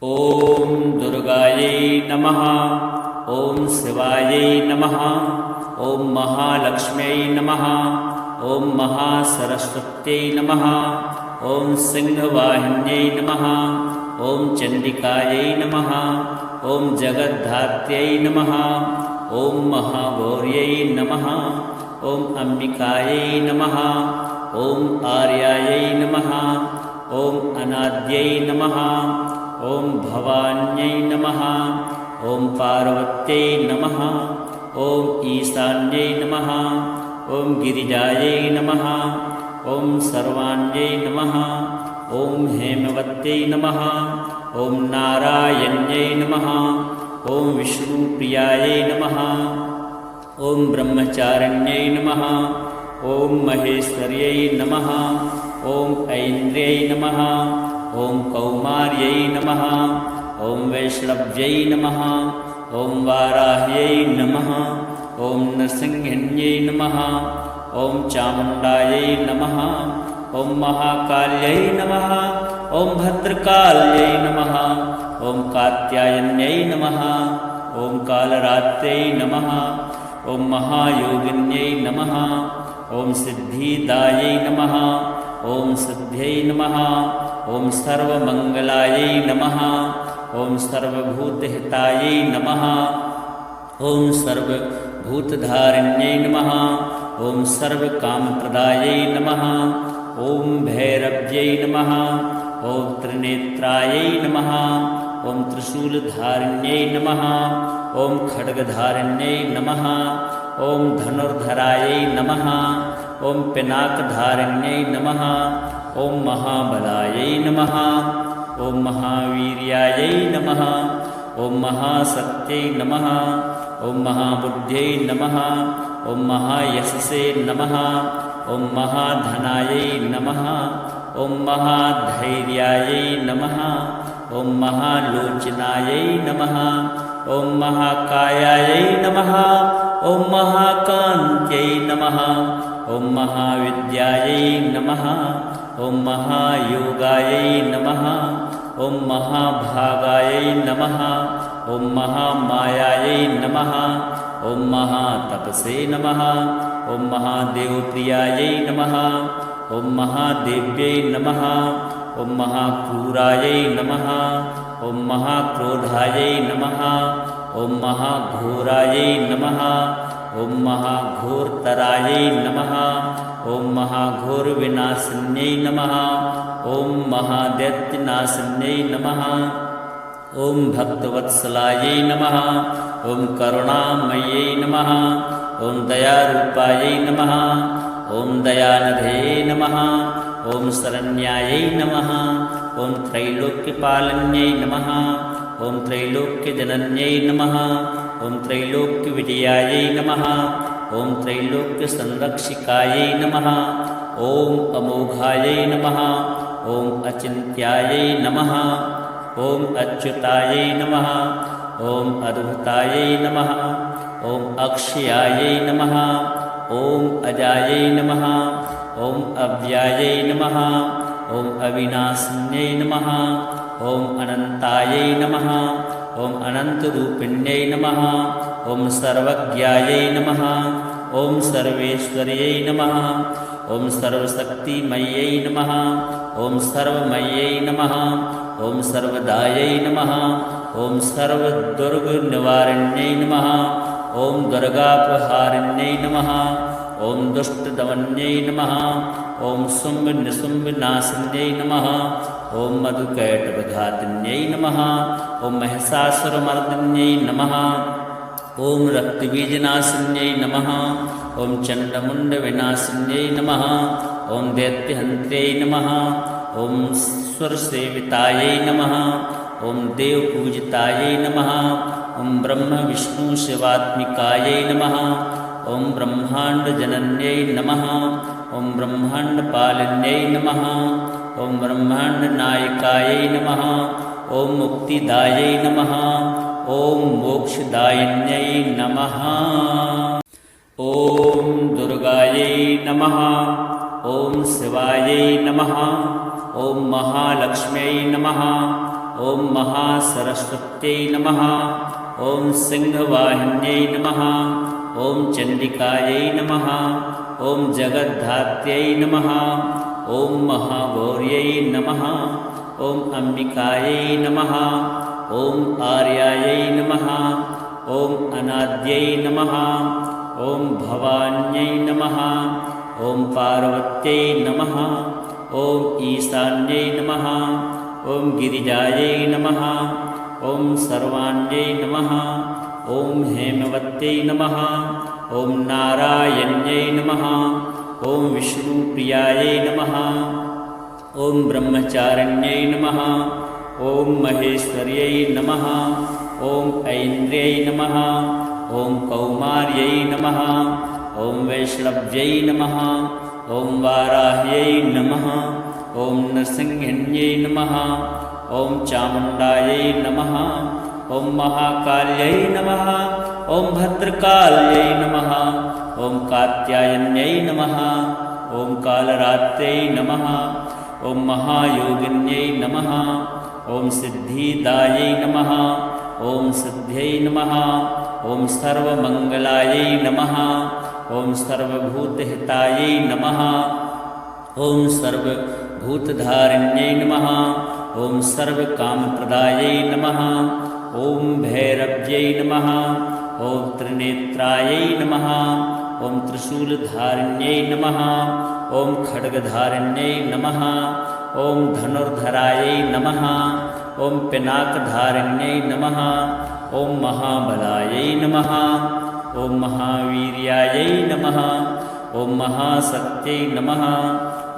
ॐ दुर्गायै नमः। ॐ शिवायै नमः। ॐ महालक्ष्म्यै नमः। ॐ महासरस्वत्यै नमः। ॐ सिंहवाहिन्यै नमः। ॐ चण्डिकायै नमः। ॐ जगद्धात्र्यै नमः। ॐ महागौर्यै नमः। ॐ अम्बिकायै नमः। ॐ आर्यायै नमः। ॐ अनाद्यै नमः। ॐ भवान्यै नमः। ॐ पार्वत्यै नमः। ॐ ईशान्यै नमः। ॐ गिरिजायै नमः। ॐ सर्वाण्यै नमः। ॐ हेमवत्यै नमः। ॐ नारायण्यै नमः। ॐ विष्णुप्रियायै नमः। ॐ ब्रह्मचारिण्यै नमः। ॐ महेश्वर्यै नमः। ॐ ऐन्द्र्यै नमः। ॐ कौमार्यै नमः। ॐ वैष्णव्यै नमः। ॐ वाराह्यै नमः। ॐ नृसिंहिन्यै नमः। ॐ चामुण्डायै नमः। ॐ महाकाल्यै नमः। ॐ भद्रकाल्यै नमः। ॐ कात्यायन्यै नमः। ॐ कालरात्र्यै नमः। ॐ महायोगिन्यै नमः। ॐ सिद्धिदायै नमः। ॐ सिद्ध्यै नमः। ॐ सर्वमङ्गलायै नमः। ॐ सर्वभूतहितायै नमः। ॐ सर्वभूतधारिण्यै नमः। ॐ सर्वकामप्रदायै नमः। ॐ भैरव्यै नमः। ॐ त्रिनेत्रायै नमः। ॐ त्रिशूलधारिण्यै नमः। ॐ खड्गधारिण्यै नमः। ॐ धनुर्धरायै नमः। ॐ पिनाकधारिण्यै नमः। ॐ महाबलायै नमः। ॐ महावीर्यायै नमः। ॐ महासत्यै नमः। ॐ महाबुद्ध्यै नमः। ॐ महायशसे नमः। ॐ महाधनायै नमः। ॐ महाधैर्यायै नमः। ॐ महालोचनायै नमः। ॐ महाकायायै नमः। ॐ महाकान्त्यै नमः। ॐ महाविद्यायै नमः। ॐ महायोगायै नमः। ॐ महाभागायै नमः। ॐ महामायायै नमः। ॐ महातपसे नमः। ॐ महादेवप्रियायै नमः। ॐ महादेव्यै नमः। ॐ महाक्रूरायै नमः। ॐ महाक्रोधायै नमः। ॐ महाघोरायै नमः। ॐ महाघोरतरायै नमः। ॐ महाघोरविनाशिन्यै नमः। ॐ महादैत्यनाशिन्यै नमः। ॐ भक्तवत्सलायै नमः। ॐ करुणामयै नमः। ॐ दयारूपायै नमः। ॐ दयानिधये नमः। ॐ शरण्यायै नमः। ॐ त्रैलोक्यपालन्यै नमः। ॐ त्रैलोक्यजनन्यै नमः। ॐ त्रैलोक्यविजयायै नमः। ॐ त्रैलोक्यसंरक्षिकायै नमः। ॐ अमोघायै नमः। ॐ अचिन्त्यायै नमः। ॐ अच्युतायै नमः। ॐ अद्भुतायै नमः। ॐ अक्षयायै नमः। ॐ अजायै नमः। ॐ अव्यायै नमः। ॐ अविनाशिन्यै नमः। ॐ अनन्तायै नमः। ॐ अनन्तरूपिण्यै नमः। ॐ सर्वज्ञायै नमः। ॐ सर्वेश्वर्यै नमः। ॐ सर्वशक्तिमयै नमः। ॐ सर्वमयै नमः। ॐ सर्वदायै नमः। ॐ सर्वदुर्गनिवारिण्यै नमः। ॐ दुर्गापहारिण्यै नमः। ॐ दुष्टदमन्यै नमः। ॐ शुम्भनिशुम्भनाशिन्यै नमः। ॐ मधुकैटभघातिन्यै नमः। ॐ महिषासुरमर्दिन्यै नमः। ॐ रक्तबीजनाशिन्यै नमः। ॐ चण्डमुण्डविनाशिन्यै नमः। ॐ दैत्यहन्त्र्यै नमः। ॐ स्वरसेवितायै नमः। ॐ देवपूजितायै नमः। ॐ ब्रह्मविष्णुशिवात्मिकायै नमः। ॐ ब्रह्माण्डजनन्यै नमः। ॐ ब्रह्माण्डपालिन्यै नमः। ॐ ब्रह्माण्डनायकायै नमः। ॐ मुक्तिदायै नमः। ॐ मोक्षदायिन्यै नमः। ॐ दुर्गायै नमः। ॐ शिवायै नमः। ॐ महालक्ष्म्यै नमः। ॐ महासरस्वत्यै नमः ॐ सिंहवाहिन्यै नमः ॐ चण्डिकायै नमः ॐ जगद्धात्र्यै नमः ॐ महागौर्यै नमः ॐ अम्बिकायै नमः ॐ आर्यायै नमः ॐ अनाद्यै नमः ॐ भवान्यै नमः ॐ पार्वत्यै नमः ॐ ईशान्यै नमः ॐ गिरिजायै नमः ॐ सर्वाण्यै नमः ॐ हेमवत्यै नमः ॐ नारायण्यै नमः ॐ विष्णुप्रियायै नमः ॐ ब्रह्मचारिण्यै नमः ॐ महेश्वर्यै नमः ॐ ऐन्द्र्यै नमः ॐ कौमार्यै नमः ॐ वैष्णव्यै नमः ॐ वाराह्यै नमः ॐ नृसिंहिन्यै नमः ॐ चामुण्डायै नमः ॐ महाकाल्यै नमः ॐ भद्रकाल्यै नमः ॐ कात्यायन्यै नमः ॐ कालरात्र्यै नमः ॐ महायोगिन्यै नमः ॐ सिद्धिदायै नमः ॐ सिद्ध्यै नमः ॐ सर्वमङ्गलायै नमः ॐ सर्वभूतहितायै नमः ॐ सर्वभूतधारिण्यै नमः ॐ सर्वकामप्रदायै नमः ॐ भैरव्यै नमः ॐ त्रिनेत्रायै नमः ॐ त्रिशूलधारिण्यै नमः ॐ खड्गधारिण्यै नमः ॐ धनुर्धरायै नमः ॐ पिनाकधारिण्यै नमः ॐ महाबलायै नमः ॐ महावीर्यायै नमः ॐ महाशक्त्यै नमः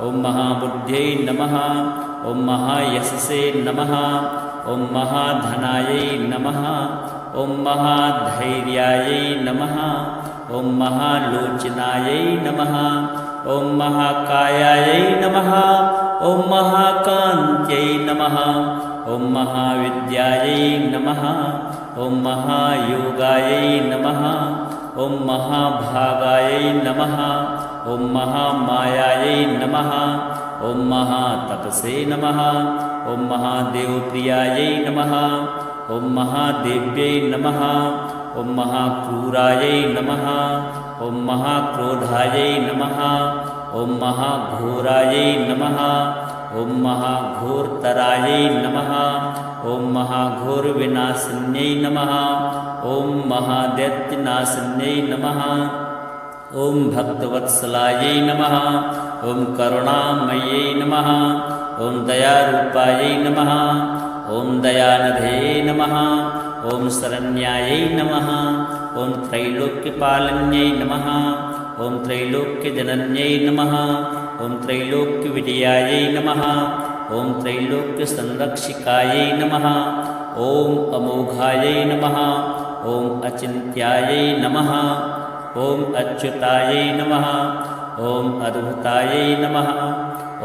ॐ महाबुद्ध्यै नमः ॐ महायशसे नमः ॐ महाधनायै नमः ॐ महाधैर्यायै नमः ॐ महालोचनायै नमः ॐ महाकायायै नमः ॐ महाकान्त्यै नमः ॐ महाविद्यायै नमः ॐ महायोगायै नमः ॐ महाभागायै नमः ॐ महामायायै नमः ॐ महातपसे नमः ॐ महादेवप्रियायै नमः ॐ महादेव्यै नमः ॐ महाक्रूरायै नमः ॐ महाक्रोधायै नमः ॐ महाघोरायै नमः ॐ महाघोरतरायै नमः ॐ महाघोरविनाशिन्यै नमः ॐ महादैत्यनाशिन्यै नमः ॐ भक्तवत्सलायै नमः ॐ करुणामयै नमः ॐ दयारूपायै नमः ॐ दयानिधे नमः ॐ शरण्यायै नमः ॐ त्रैलोक्यपालन्यै नमः ॐ त्रैलोक्यजनन्यै नमः ॐ त्रैलोक्यविजयायै नमः ॐ त्रैलोक्यसंरक्षिकायै नमः ॐ अमोघायै नमः ॐ अचिन्त्यायै नमः ॐ अच्युतायै नमः ॐ अद्भुतायै नमः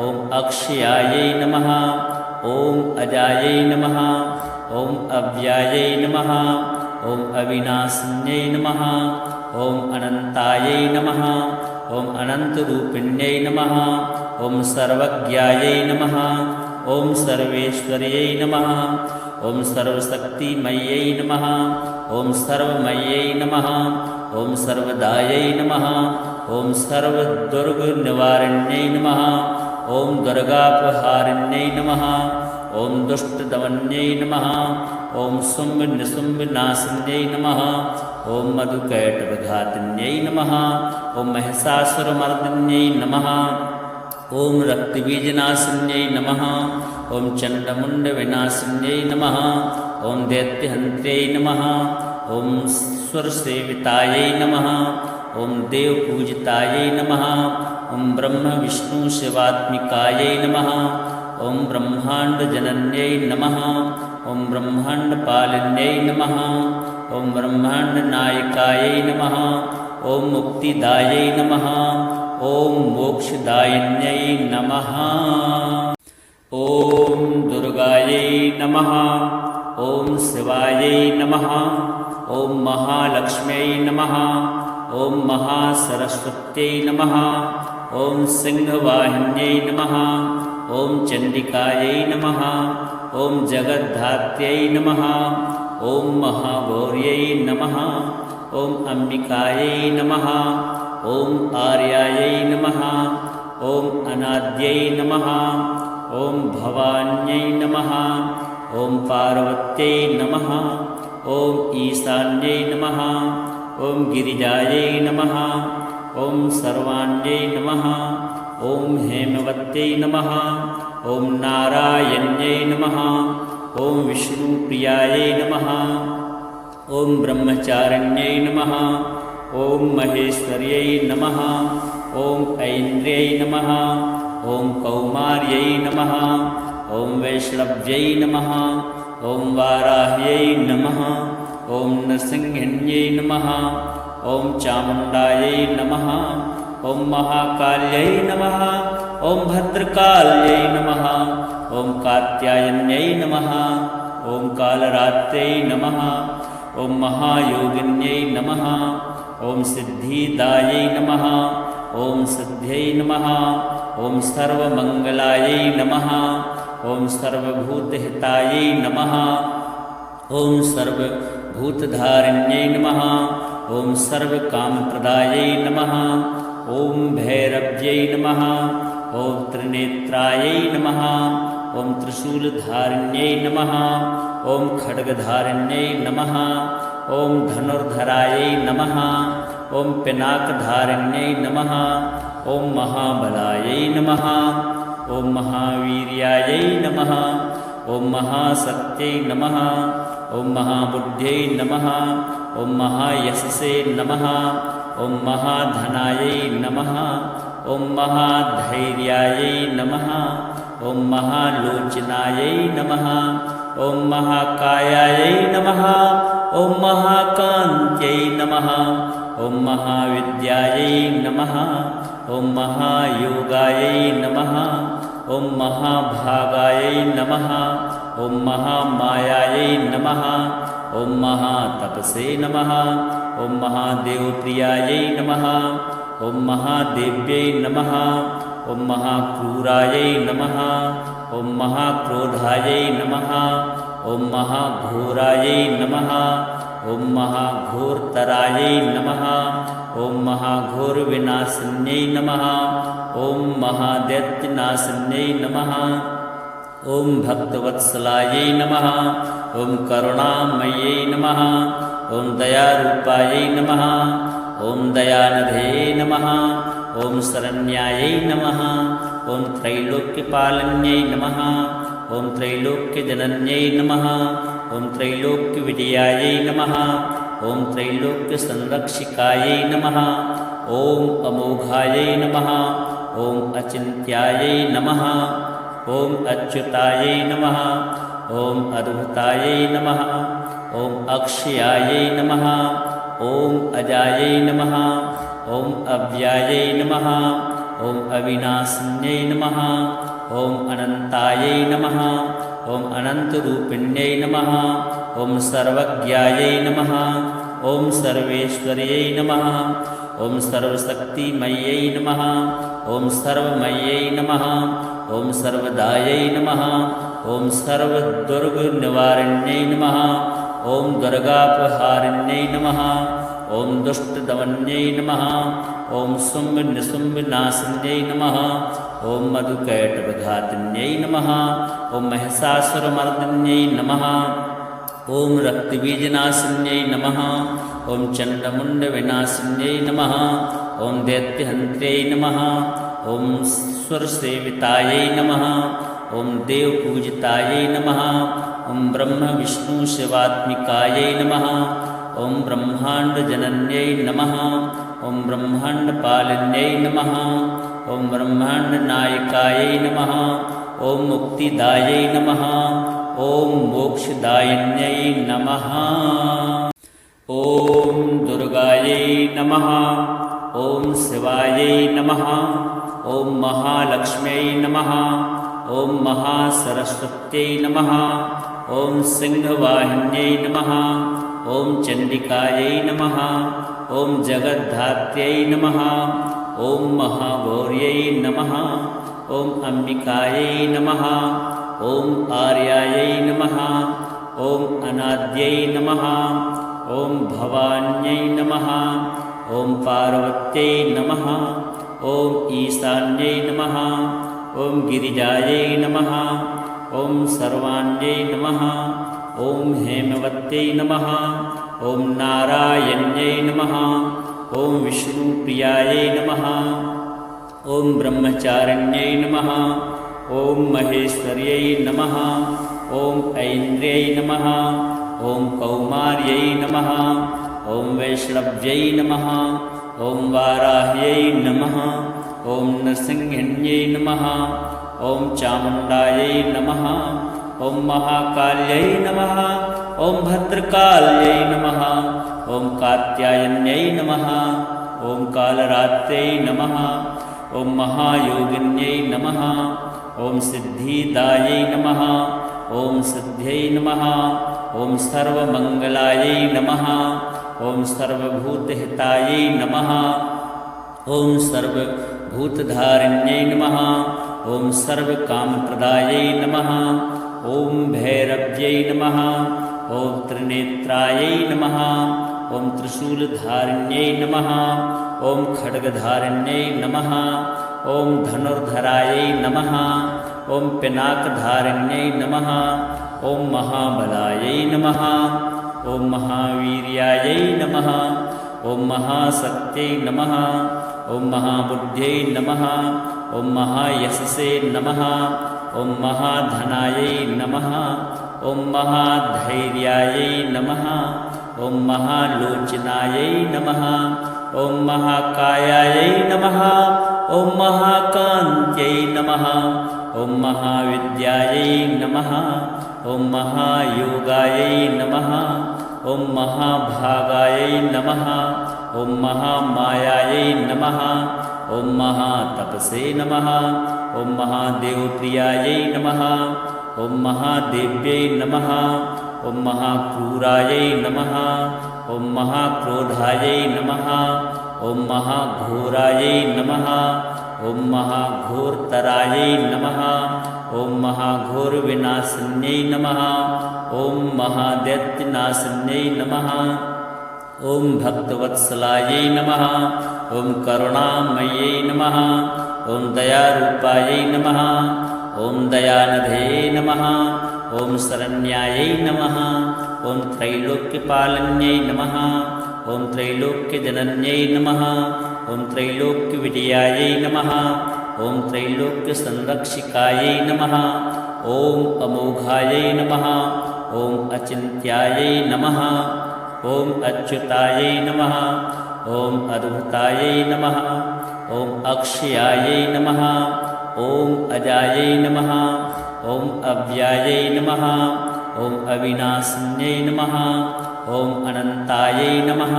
ॐ अक्षयायै नमः ॐ अजायै नमः ॐ अव्यायै नमः ॐ अविनाशिन्यै नमः ॐ अनन्तायै नमः ॐ अनन्तरूपिण्यै नमः ॐ सर्वज्ञायै नमः ॐ सर्वेश्वर्यै नमः ॐ सर्वशक्तिमयै नमः ॐ सर्वमयै नमः ॐ सर्वदायै नमः ॐ सर्वदुर्गनिवारिण्यै नमः ॐ दुर्गापहारिण्यै नमः ॐ दुष्टदमन्यै नमः ॐ शुम्भनिशुम्भनाशिन्यै नमः ॐ मधुकैटभघातिन्यै नमः ॐ महिषासुरमर्दिन्यै नमः ॐ रक्तबीजनाशिन्यै नमः ॐ चण्डमुण्डविनाशिन्यै नमः ॐ दैत्यहन्त्र्यै नमः ॐ सुरसेवितायै नमः ॐ देवपूजितायै नमः ॐ ब्रह्मविष्णुशिवात्मिकायै नमः ॐ ब्रह्माण्डजनन्यै नमः ॐ ब्रह्माण्डपालिन्यै नमः ॐ ब्रह्माण्डनायकायै नमः ॐ मुक्तिदायै नमः ॐ मोक्षदायिन्यै नमः ॐ दुर्गायै नमः ॐ शिवायै नमः ॐ महालक्ष्म्यै नमः ॐ महासरस्वत्यै नमः ॐ सिंहवाहिन्यै नमः ॐ चण्डिकायै नमः ॐ जगद्धात्र्यै नमः ॐ महागौर्यै नमः ॐ अम्बिकायै नमः ॐ आर्यायै नमः ॐ अनाद्यै नमः ॐ भवान्यै नमः ॐ पार्वत्यै नमः ॐ ईशान्यै नमः ॐ गिरिजायै नमः ॐ सर्वाण्यै नमः ॐ हेमवत्यै नमः ॐ नारायण्यै नमः ॐ विष्णुप्रियायै नमः ॐ ब्रह्मचारिण्यै नमः ॐ महेश्वर्यै नमः ॐ ऐन्द्र्यै नमः ॐ कौमार्यै नमः ॐ वैष्णव्यै नमः ॐ वाराह्यै नमः ॐ नृसिंहिन्यै नमः ॐ चामुण्डायै नमः ॐ महाकाल्यै नमः ॐ भद्रकाल्यै नमः ॐ कात्यायन्यै नमः ॐ कालरात्र्यै नमः ॐ महायोगिन्यै नमः ॐ सिद्धिदायै नमः ॐ सिद्ध्यै नमः ॐ सर्वमङ्गलायै नमः ॐ सर्वभूतहितायै नमः ॐ सर्वभूतधारिण्यै नमः ॐ सर्वकामप्रदायै नमः ॐ भैरव्यै नमः ॐ त्रिनेत्रायै नमः ॐ त्रिशूलधारिण्यै नमः ॐ खड्गधारिण्यै नमः ॐ धनुर्धरायै नमः ॐ पिनाकधारिण्यै नमः ॐ महाबलायै नमः ॐ महावीर्यायै नमः ॐ महाशक्त्यै नमः ॐ महाबुद्ध्यै नमः ॐ महायशसे नमः ॐ महाधनायै नमः ॐ महाधैर्यायै नमः ॐ महालोचनायै नमः ॐ महाकायायै नमः ॐ महाकान्त्यै नमः ॐ महाविद्यायै नमः ॐ महायोगायै नमः ॐ महाभागायै नमः ॐ महामायायै नमः ॐ महातपसे नमः ॐ महादेवप्रियायै नमः ॐ महादेव्यै नमः ॐ महाक्रूरायै नमः ॐ महाक्रोधायै नमः ॐ महाघोरायै नमः ॐ महाघोरतरायै नमः ॐ महाघोरविनाशिन्यै नमः ॐ महादैत्यनाशिन्यै नमः ॐ भक्तवत्सलायै नमः ॐ करुणामयै नमः ॐ दयारूपायै नमः ॐ दयानिधे नमः ॐ शरण्यायै नमः ॐ त्रैलोक्यपालन्यै नमः ॐ त्रैलोक्यजनन्यै नमः ॐ त्रैलोक्यविजयायै नमः ॐ त्रैलोक्यसंरक्षिकायै नमः ॐ अमोघायै नमः ॐ अचिन्त्यायै नमः ॐ अच्युतायै नमः ॐ अद्भुतायै नमः ॐ अक्षयायै नमः ॐ अजायै नमः ॐ अव्यायै नमः ॐ अविनाशिन्यै नमः ॐ अनन्तायै नमः ॐ अनन्तरूपिण्यै नमः ॐ सर्वज्ञायै नमः ॐ सर्वेश्वर्यै नमः ॐ सर्वशक्तिमयै नमः ॐ सर्वमयै नमः ॐ सर्वदायै नमः ॐ सर्वदुर्गनिवारिण्यै नमः ॐ दुर्गापहारिण्यै नमः ॐ दुष्टदमन्यै नमः ॐ शुम्भनिशुम्भनाशिन्यै नमः ॐ मधुकैटभघातिन्यै नमः ॐ महिषासुरमर्दिन्यै नमः ॐ रक्तबीजनाशिन्यै नमः ॐ चण्डमुण्डविनाशिन्यै नमः ॐ दैत्यहन्त्र्यै नमः ॐ सुरसेवितायै नमः ॐ देवपूजितायै नमः ॐ ब्रह्मविष्णुशिवात्मिकायै नमः ॐ ब्रह्माण्डजनन्यै नमः ॐ ब्रह्माण्डपालिन्यै नमः ॐ ब्रह्माण्डनायिकायै नमः ॐ मुक्तिदायै नमः ॐ मोक्षदायिन्यै नमः ॐ दुर्गायै नमः ॐ शिवायै नमः ॐ महालक्ष्म्यै नमः ॐ महासरस्वत्यै नमः ॐ सिंहवाहिन्यै नमः ॐ चण्डिकायै नमः ॐ जगद्धात्र्यै नमः ॐ महागौर्यै नमः ॐ अम्बिकायै नमः ॐ आर्यायै नमः ॐ अनाद्यै नमः ॐ भवान्यै नमः ॐ पार्वत्यै नमः ॐ ईशान्यै नमः ॐ गिरिजायै नमः ॐ सर्वाण्यै नमः ॐ हेमवत्यै नमः ॐ नारायण्यै नमः ॐ विष्णुप्रियायै नमः ॐ ब्रह्मचारिण्यै नमः ॐ महेश्वर्यै नमः ॐ ऐन्द्र्यै नमः ॐ कौमार्यै नमः ॐ वैष्णव्यै नमः ॐ वाराह्यै नमः ॐ नृसिंहिण्यै नमः ॐ चामुण्डायै नमः ॐ महाकाल्यै नमः ॐ भद्रकाल्यै नमः ॐ कात्यायन्यै नमः ॐ कालरात्रै नमः ॐ महायोगिन्यै नमः ॐ सिद्धिदायै नमः ॐ सिद्ध्यै नमः ॐ सर्वमङ्गलायै नमः ॐ सर्वभूतहितायै नमः ॐ सर्वभूतधारिण्यै नमः ॐ सर्वकामप्रदायै नमः ॐ भैरव्यै नमः ॐ त्रिनेत्रायै नमः ॐ त्रिशूलधारिण्यै नमः ॐ खड्गधारिण्यै नमः ॐ धनुर्धरायै नमः ॐ पिनाकधारिण्यै नमः ॐ महाबलायै नमः ॐ महावीर्यायै नमः ॐ महाशक्त्यै नमः ॐ महाबुद्ध्यै नमः ॐ महायशसे नमः ॐ महाधनायै नमः ॐ महाधैर्यायै नमः ॐ महालोचनायै नमः ॐ महाकायायै नमः ॐ महाकान्त्यै नमः ॐ महाविद्यायै नमः ॐ महायोगायै नमः ॐ महाभागायै नमः ॐ महामायायै नमः ॐ महातपसे नमः ॐ महादेवप्रियायै नमः ॐ महादेव्यै नमः ॐ महाक्रूरायै नमः ॐ महाक्रोधायै नमः ॐ महाघोरायै नमः ॐ महाघोरतरायै नमः ॐ महाघोरविनाशिन्यै नमः ॐ महादैत्यनाशिन्यै नमः ॐ भक्तवत्सलायै नमः ॐ करुणामयै नमः ॐ दयारूपायै नमः ॐ दयानिधये नमः ॐ शरण्यायै नमः ॐ त्रैलोक्यपालन्यै नमः ॐ त्रैलोक्यजनन्यै नमः ॐ त्रैलोक्यविजयायै नमः ॐ त्रैलोक्यसंरक्षिकायै नमः ॐ अमोघायै नमः ॐ अचिन्त्यायै नमः ॐ अच्युतायै नमः ॐ अद्भुतायै नमः ॐ अक्षयायै नमः ॐ अजायै नमः ॐ अव्यायै नमः ॐ अविनाशिन्यै नमः ॐ अनन्तायै नमः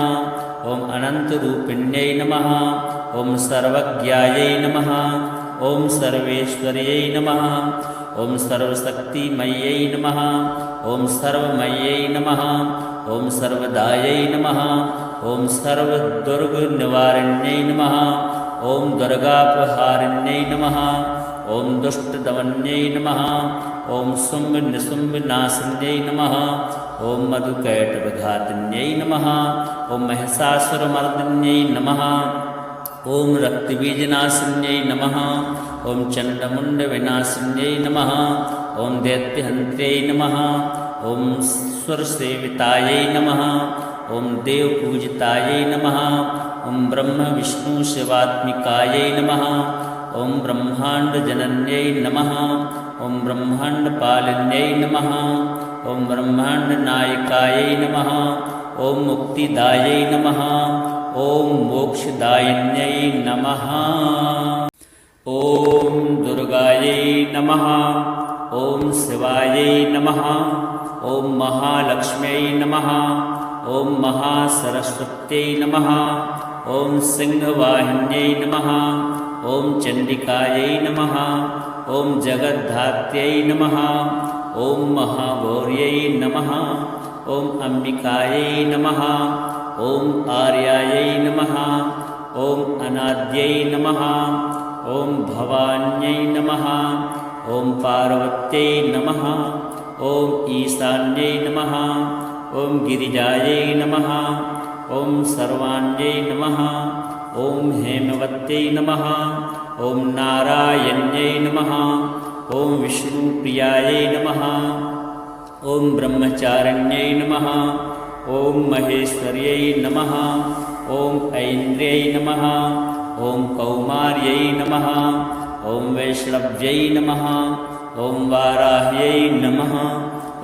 ॐ अनन्तरूपिण्यै नमः ॐ सर्वज्ञायै नमः ॐ सर्वेश्वर्यै नमः ॐ सर्वशक्तिमयै नमः ॐ सर्वमयै नमः ॐ सर्वदायै नमः ॐ सर्वदुर्गनिवारिण्यै नमः ॐ दुर्गापहारिण्यै नमः ॐ दुष्टदमन्यै नमः ॐ शुम्भनिशुम्भनाशिन्यै नमः ॐ मधुकैटभघातिन्यै नमः ॐ महिषासुरमर्दिन्यै नमः ॐ रक्तबीजनाशिन्यै नमः ॐ चण्डमुण्डविनाशिन्यै नमः ॐ दैत्यहन्त्यै नमः ॐ सुरसेवितायै नमः ॐ देवपूजितायै नमः ॐ ब्रह्मविष्णुशिवात्मिकायै नमः ॐ ब्रह्माण्डजनन्यै नमः ॐ ब्रह्माण्डपालिन्यै नमः ॐ ब्रह्माण्डनायकायै नमः ॐ मुक्तिदायै नमः ॐ मोक्षदायिन्यै नमः ॐ दुर्गायै नमः ॐ शिवायै नमः ॐ महालक्ष्म्यै नमः ॐ महासरस्वत्यै नमः ॐ सिंहवाहिन्यै नमः ॐ चण्डिकायै नमः ॐ जगद्धात्र्यै नमः ॐ महागौर्यै नमः ॐ अम्बिकायै नमः ॐ आर्यायै नमः ॐ अनाद्यै नमः ॐ भवान्यै नमः ॐ पार्वत्यै नमः ॐ ईशान्यै नमः ॐ गिरिजायै नमः ॐ सर्वाण्यै नमः ॐ हेमवत्यै नमः ॐ नारायण्यै नमः ॐ विष्णुप्रियायै नमः ॐ ब्रह्मचारिण्यै नमः ॐ महेश्वर्यै नमः ॐ ऐन्द्र्यै नमः ॐ कौमार्यै नमः ॐ वैष्णव्यै नमः ॐ वाराह्यै नमः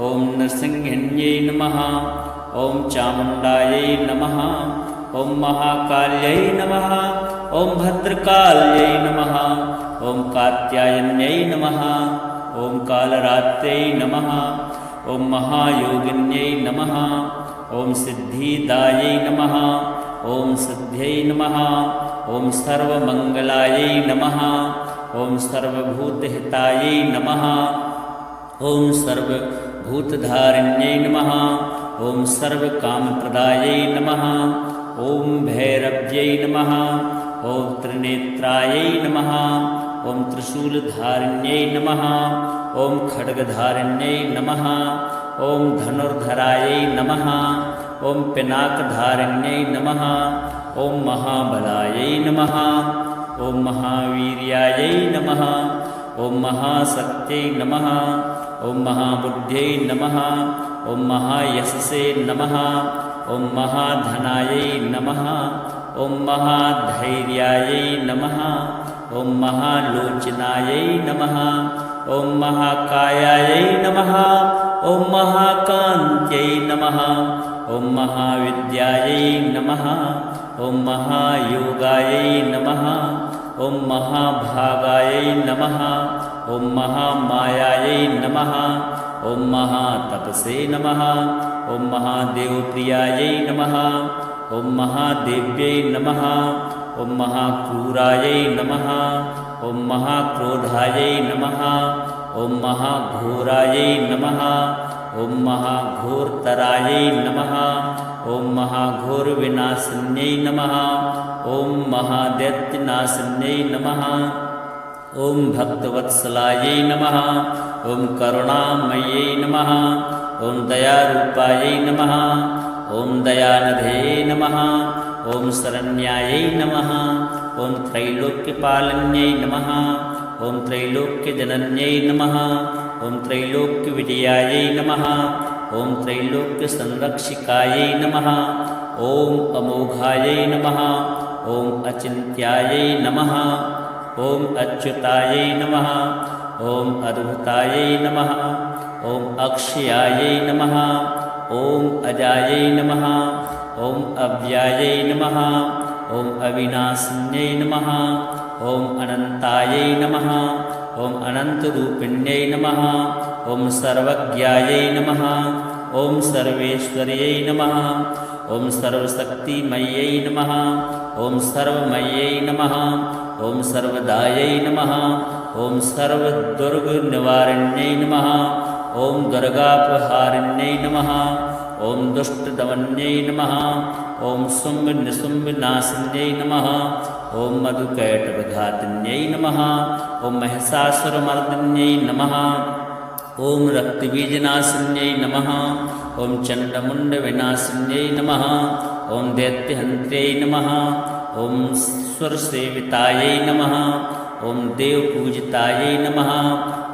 ॐ नृसिंहिन्यै नमः ॐ चामुण्डायै नमः ॐ महाकाल्यै नमः ॐ भद्रकाल्यै नमः ॐ कात्यायन्यै नमः ॐ कालरात्रै नमः ॐ महायोगिन्यै नमः ॐ सिद्धिदायै नमः ॐ सिद्ध्यै नमः ॐ सर्वमङ्गलायै नमः ॐ सर्वभूतहितायै नमः ॐ सर्वभूतधारिण्यै नमः ॐ सर्वकामप्रदायै नमः ॐ भैरव्यै नमः ॐ त्रिनेत्रायै नमः ॐ त्रिशूलधारिण्यै नमः ॐ खड्गधारिण्यै नमः ॐ धनुर्धरायै नमः ॐ पिनाकधारिण्यै नमः ॐ महाबलायै नमः ॐ महावीर्यायै नमः ॐ महाशक्त्यै नमः ॐ महाबुद्ध्यै नमः ॐ महायशसे नमः ॐ महाधनायै नमः ॐ महाधैर्यायै नमः ॐ महालोचनायै नमः ॐ महाकायायै नमः ॐ महाकान्त्यै नमः ॐ महाविद्यायै नमः ॐ महायोगायै नमः ॐ महाभागायै नमः ॐ महामायायै नमः ॐ महातपसे नमः ॐ महादेवप्रियायै नमः ॐ महादेव्यै नमः ॐ महाक्रूरायै नमः ॐ महाक्रोधायै नमः ॐ महाघोरायै नमः ॐ महाघोरतरायै नमः ॐ महाघोरविनाशिन्यै नमः ॐ महादैत्यनाशिन्यै नमः ॐ भक्तवत्सलायै नमः ॐ करुणामयै नमः ॐ दयारूपायै नमः ॐ दयानिधे नमः ॐ शरण्यायै नमः ॐ त्रैलोक्यपालन्यै नमः ॐ त्रैलोक्यजनन्यै नमः ॐ त्रैलोक्यविजयायै नमः ॐ त्रैलोक्यसंरक्षिकायै नमः ॐ अमोघायै नमः ॐ अचिन्त्यायै नमः ॐ अच्युतायै नमः ॐ अद्भुतायै नमः ॐ अक्षयायै नमः ॐ अजायै नमः ॐ अव्यायै नमः ॐ अविनाशिन्यै नमः ॐ अनन्तायै नमः ॐ अनन्तरूपिण्यै नमः ॐ सर्वज्ञायै नमः ॐ सर्वेश्वर्यै नमः ॐ सर्वशक्तिमयै नमः ॐ सर्वमयै नमः ॐ सर्वदायै नमः ॐ सर्वदुर्गनिवारिण्यै नमः ॐ दुर्गापहारिण्यै नमः ॐ दुष्टदमन्यै नमः ॐ शुम्भनिशुम्भनाशिन्यै नमः ॐ मधुकैटभघातिन्यै नमः ॐ महिषासुरमर्दिन्यै नमः ॐ रक्तबीजनाशिन्यै नमः ॐ चण्डमुण्डविनाशिन्यै नमः ॐ दैत्यहन्त्यै नमः ॐ सुरसेवितायै नमः ॐ देवपूजितायै नमः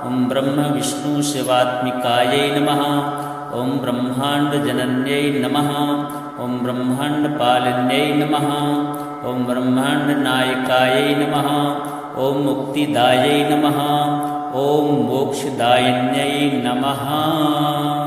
ॐ ब्रह्मविष्णुशिवात्मिकायै नमः ॐ ब्रह्माण्डजनन्यै नमः ॐ ब्रह्माण्डपालिन्यै नमः ॐ ब्रह्माण्डनायकायै नमः ॐ मुक्तिदायै नमः ॐ मोक्षदायिन्यै नमः।